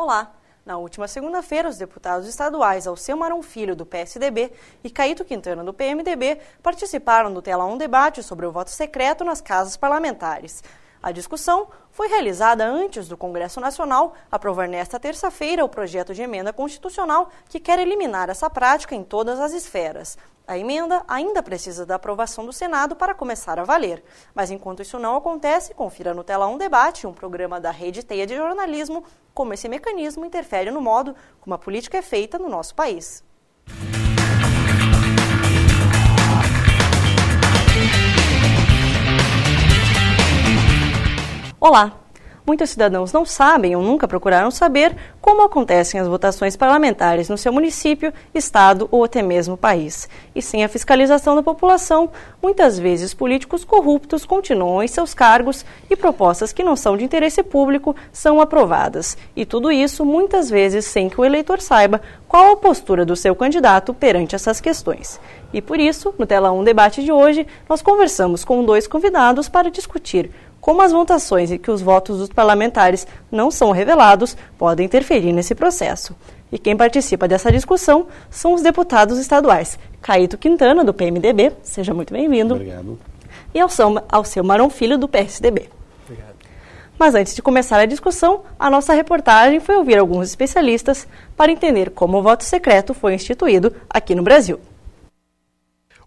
Olá! Na última segunda-feira, os deputados estaduais Alceu Maron Filho, do PSDB, e Caíto Quintana, do PMDB, participaram do Tela 1 debate sobre o voto secreto nas casas parlamentares. A discussão foi realizada antes do Congresso Nacional aprovar nesta terça-feira o projeto de emenda constitucional que quer eliminar essa prática em todas as esferas. A emenda ainda precisa da aprovação do Senado para começar a valer. Mas enquanto isso não acontece, confira no Tela 1 Debate, um programa da Rede Teia de Jornalismo, como esse mecanismo interfere no modo como a política é feita no nosso país. Olá! Muitos cidadãos não sabem ou nunca procuraram saber como acontecem as votações parlamentares no seu município, estado ou até mesmo país. E sem a fiscalização da população, muitas vezes políticos corruptos continuam em seus cargos e propostas que não são de interesse público são aprovadas. E tudo isso, muitas vezes, sem que o eleitor saiba qual a postura do seu candidato perante essas questões. E por isso, no Tela 1 Debate de hoje, nós conversamos com 2 convidados para discutir como as votações e que os votos dos parlamentares não são revelados podem interferir nesse processo. E quem participa dessa discussão são os deputados estaduais. Caíto Quintana, do PMDB, seja muito bem-vindo. Obrigado. E Alceu Maron Filho, do PSDB. Obrigado. Mas antes de começar a discussão, a nossa reportagem foi ouvir alguns especialistas para entender como o voto secreto foi instituído aqui no Brasil.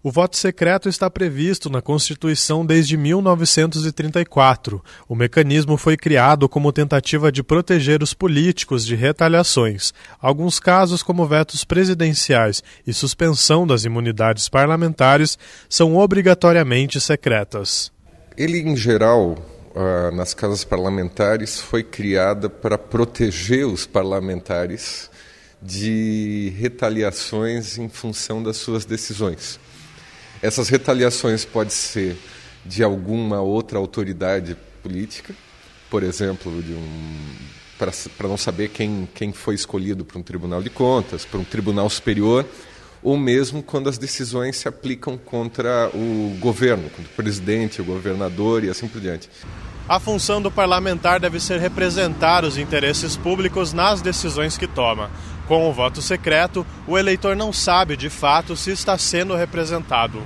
O voto secreto está previsto na Constituição desde 1934. O mecanismo foi criado como tentativa de proteger os políticos de retaliações. Alguns casos, como vetos presidenciais e suspensão das imunidades parlamentares, são obrigatoriamente secretas. Ele, em geral, nas casas parlamentares, foi criada para proteger os parlamentares de retaliações em função das suas decisões. Essas retaliações podem ser de alguma outra autoridade política, por exemplo, para não saber quem foi escolhido para um tribunal de contas, para um tribunal superior, ou mesmo quando as decisões se aplicam contra o governo, contra o presidente, o governador e assim por diante. A função do parlamentar deve ser representar os interesses públicos nas decisões que toma. Com o voto secreto, o eleitor não sabe, de fato, se está sendo representado.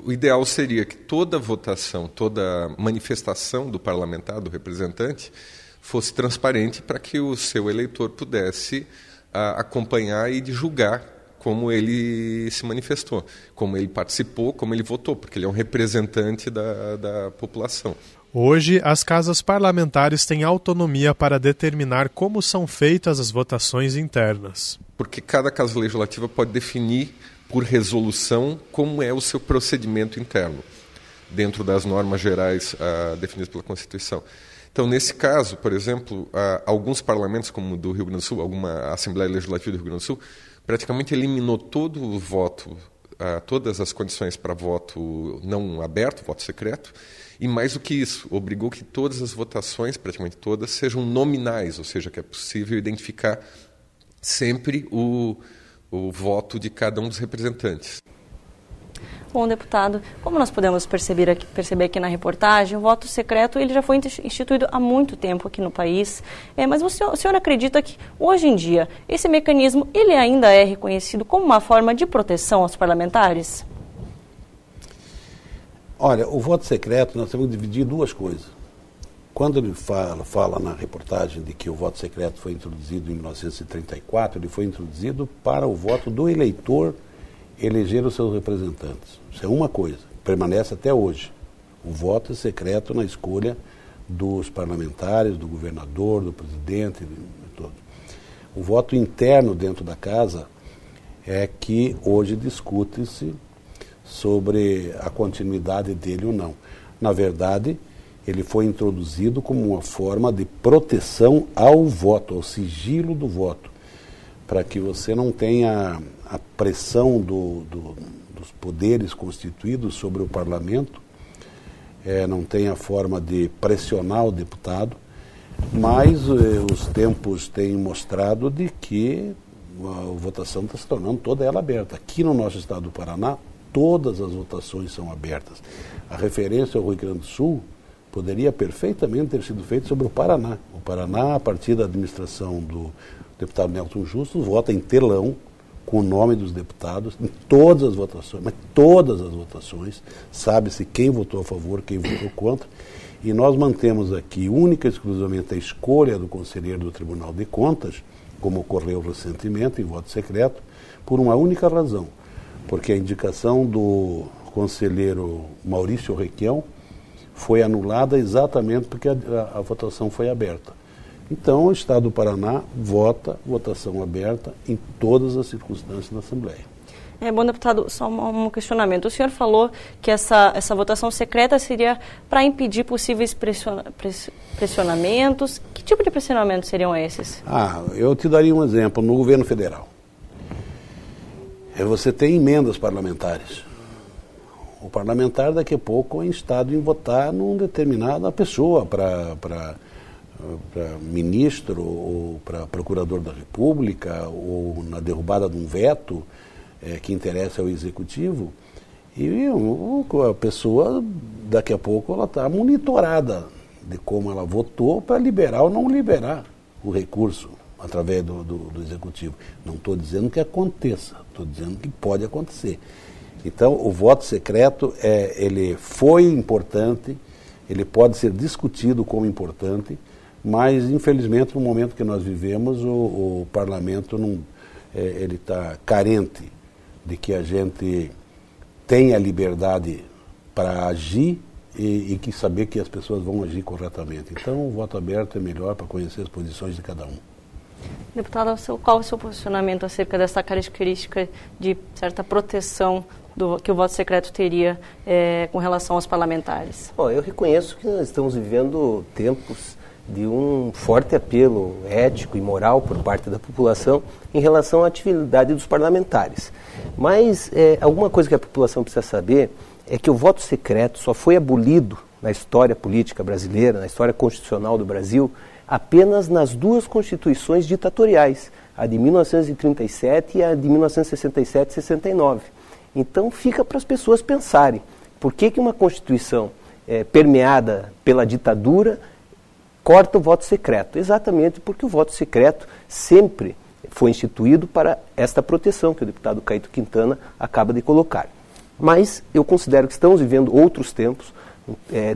O ideal seria que toda votação, toda manifestação do parlamentar, do representante, fosse transparente para que o seu eleitor pudesse acompanhar e julgar como ele se manifestou, como ele participou, como ele votou, porque ele é um representante da população. Hoje, as casas parlamentares têm autonomia para determinar como são feitas as votações internas. Porque cada casa legislativa pode definir, por resolução, como é o seu procedimento interno, dentro das normas gerais definidas pela Constituição. Então, nesse caso, por exemplo, alguns parlamentos, como o do Rio Grande do Sul, alguma Assembleia Legislativa do Rio Grande do Sul, praticamente eliminou todo o voto, todas as condições para voto não aberto, voto secreto, e mais do que isso, obrigou que todas as votações, praticamente todas, sejam nominais, ou seja, que é possível identificar sempre o voto de cada um dos representantes. Bom, deputado, como nós podemos perceber aqui na reportagem, o voto secreto ele já foi instituído há muito tempo aqui no país, mas o senhor acredita que, hoje em dia, esse mecanismo ele ainda é reconhecido como uma forma de proteção aos parlamentares? Olha, o voto secreto nós temos que dividir em 2 coisas. Quando ele fala na reportagem de que o voto secreto foi introduzido em 1934, ele foi introduzido para o voto do eleitor eleger os seus representantes. Isso é uma coisa, permanece até hoje. O voto é secreto na escolha dos parlamentares, do governador, do presidente, de todos. O voto interno dentro da casa é que hoje discute-se sobre a continuidade dele ou não. Na verdade, ele foi introduzido como uma forma de proteção ao voto, ao sigilo do voto, para que você não tenha a pressão dos poderes constituídos sobre o parlamento, não tenha forma de pressionar o deputado, mas os tempos têm mostrado de que a votação está se tornando toda ela aberta. Aqui no nosso estado do Paraná, todas as votações são abertas. A referência ao Rio Grande do Sul Poderia perfeitamente ter sido feito sobre o Paraná. O Paraná, a partir da administração do deputado Nelson Justo, vota em telão, com o nome dos deputados, em todas as votações, mas todas as votações, sabe-se quem votou a favor, quem votou contra, e nós mantemos aqui única e exclusivamente a escolha do conselheiro do Tribunal de Contas, como ocorreu recentemente, em voto secreto, por uma única razão, porque a indicação do conselheiro Maurício Requião foi anulada exatamente porque a votação foi aberta. Então, o Estado do Paraná vota, votação aberta, em todas as circunstâncias da Assembleia. Bom, deputado, só um questionamento. O senhor falou que essa votação secreta seria para impedir possíveis pressionamentos. Que tipo de pressionamentos seriam esses? Eu te daria um exemplo. No governo federal, você tem emendas parlamentares. O parlamentar, daqui a pouco, é instado em votar numa determinada pessoa para ministro ou para procurador da República ou na derrubada de um veto que interessa ao Executivo. E a pessoa, daqui a pouco, ela está monitorada de como ela votou para liberar ou não liberar o recurso através do Executivo. Não estou dizendo que aconteça, estou dizendo que pode acontecer. Então, o voto secreto, ele foi importante, ele pode ser discutido como importante, mas, infelizmente, no momento que nós vivemos, o parlamento ele está carente de que a gente tenha liberdade para agir e que saber que as pessoas vão agir corretamente. Então, o voto aberto é melhor para conhecer as posições de cada um. Deputada, qual é o seu posicionamento acerca dessa característica de certa proteção que o voto secreto teria com relação aos parlamentares? Eu reconheço que nós estamos vivendo tempos de um forte apelo ético e moral por parte da população em relação à atividade dos parlamentares. Mas alguma coisa que a população precisa saber é que o voto secreto só foi abolido na história política brasileira, na história constitucional do Brasil, apenas nas duas constituições ditatoriais, a de 1937 e a de 1967 e 69. Então fica para as pessoas pensarem, por que uma Constituição permeada pela ditadura corta o voto secreto? Exatamente porque o voto secreto sempre foi instituído para esta proteção que o deputado Caíto Quintana acaba de colocar. Mas eu considero que estamos vivendo outros tempos,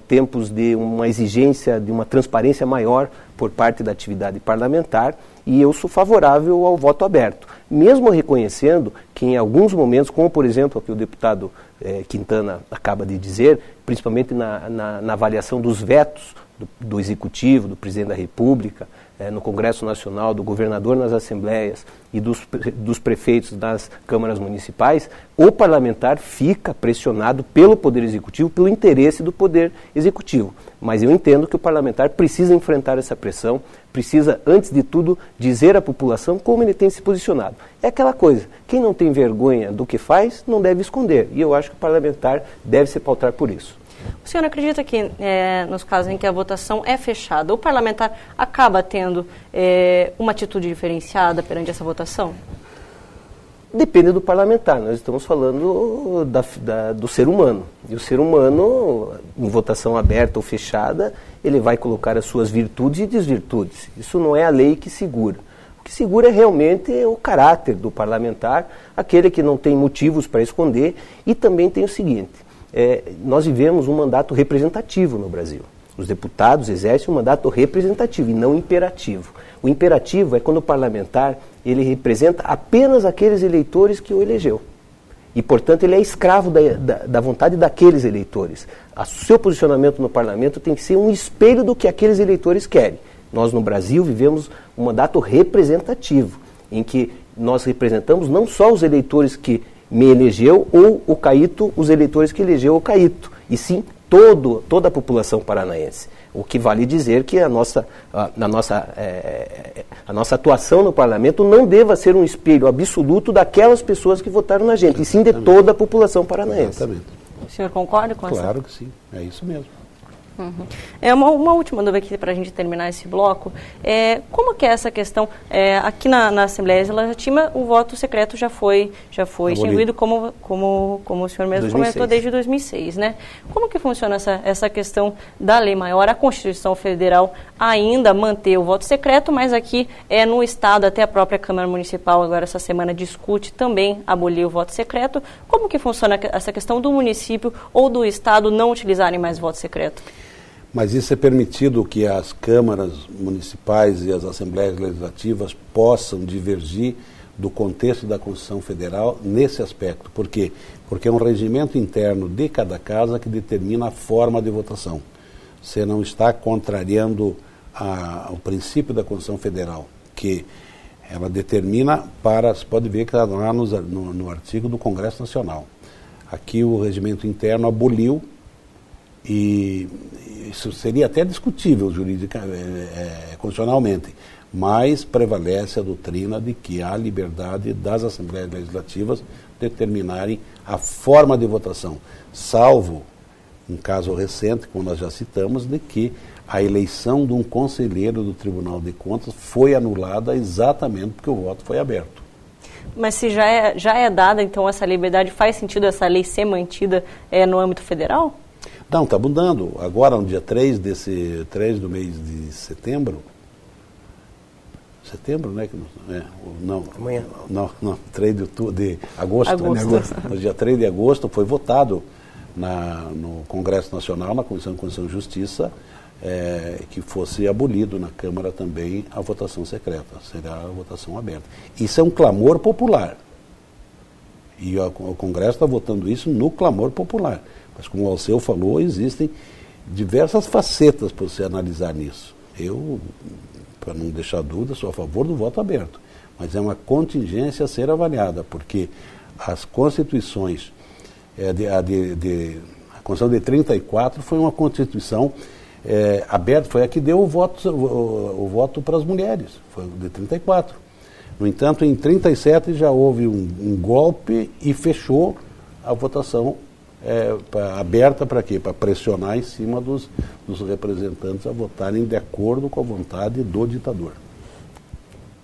tempos de uma exigência, de uma transparência maior por parte da atividade parlamentar, e eu sou favorável ao voto aberto, mesmo reconhecendo que em alguns momentos, como por exemplo o que o deputado Quintana acaba de dizer, principalmente na avaliação dos vetos do Executivo, do Presidente da República, no Congresso Nacional, do governador nas assembleias e dos prefeitos nas câmaras municipais, o parlamentar fica pressionado pelo Poder Executivo, pelo interesse do Poder Executivo. Mas eu entendo que o parlamentar precisa enfrentar essa pressão, precisa, antes de tudo, dizer à população como ele tem se posicionado. É aquela coisa, quem não tem vergonha do que faz, não deve esconder. E eu acho que o parlamentar deve se pautar por isso. O senhor acredita que, nos casos em que a votação é fechada, o parlamentar acaba tendo uma atitude diferenciada perante essa votação? Depende do parlamentar. Nós estamos falando do ser humano. E o ser humano, em votação aberta ou fechada, ele vai colocar as suas virtudes e desvirtudes. Isso não é a lei que segura. O que segura é realmente o caráter do parlamentar, aquele que não tem motivos para esconder. E também tem o seguinte, nós vivemos um mandato representativo no Brasil. Os deputados exercem um mandato representativo e não imperativo. O imperativo é quando o parlamentar ele representa apenas aqueles eleitores que o elegeu. E, portanto, ele é escravo da vontade daqueles eleitores. O seu posicionamento no parlamento tem que ser um espelho do que aqueles eleitores querem. Nós, no Brasil, vivemos um mandato representativo, em que nós representamos não só os eleitores que me elegeu ou o Caíto, os eleitores que elegeu o Caíto, e sim toda a população paranaense. O que vale dizer que a nossa atuação no parlamento não deva ser um espelho absoluto daquelas pessoas que votaram na gente, e sim de toda a população paranaense. Exatamente. O senhor concorda com Claro que sim, é isso mesmo. Uhum. Uma última dúvida aqui para a gente terminar esse bloco. Como que é essa questão? Aqui na Assembleia Legislativa, o voto secreto já foi extinguido, como o senhor mesmo 2006. comentou, desde 2006, né? Como que funciona essa questão da lei maior? A Constituição Federal ainda mantém o voto secreto, mas aqui no Estado, até a própria Câmara Municipal, agora essa semana, discute também abolir o voto secreto. Como que funciona essa questão do município ou do Estado não utilizarem mais voto secreto? Mas isso é permitido que as câmaras municipais e as assembleias legislativas possam divergir do contexto da Constituição Federal nesse aspecto. Por quê? Porque é um regimento interno de cada casa que determina a forma de votação. Você não está contrariando o princípio da Constituição Federal, que ela determina você pode ver que está lá no artigo do Congresso Nacional. Aqui o regimento interno aboliu, e isso seria até discutível constitucionalmente, mas prevalece a doutrina de que há liberdade das Assembleias Legislativas determinarem a forma de votação, salvo um caso recente, como nós já citamos, de que a eleição de um conselheiro do Tribunal de Contas foi anulada exatamente porque o voto foi aberto. Mas se já é dada, então, essa liberdade, faz sentido essa lei ser mantida no âmbito federal? Não, está mudando. Agora, no dia 3 do mês de setembro, né? Não, amanhã. Não, 3 de agosto. No dia 3 de agosto foi votado no Congresso Nacional, na Comissão de Constituição e Justiça, que fosse abolido na Câmara também a votação secreta, será a votação aberta. Isso é um clamor popular. E o Congresso está votando isso no clamor popular. Mas, como o Alceu falou, existem diversas facetas para você analisar nisso. Eu, para não deixar dúvida, sou a favor do voto aberto. Mas é uma contingência a ser avaliada, porque as constituições, a Constituição de 34 foi uma Constituição aberta, foi a que deu o voto para as mulheres, foi de 34. No entanto, em 37 já houve um golpe e fechou a votação aberta para quê? Para pressionar em cima dos representantes a votarem de acordo com a vontade do ditador.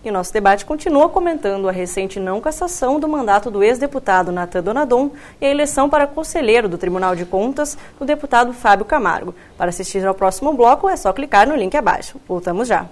E o nosso debate continua comentando a recente não cassação do mandato do ex-deputado Natan Donadon e a eleição para conselheiro do Tribunal de Contas do deputado Fábio Camargo. Para assistir ao próximo bloco é só clicar no link abaixo. Voltamos já.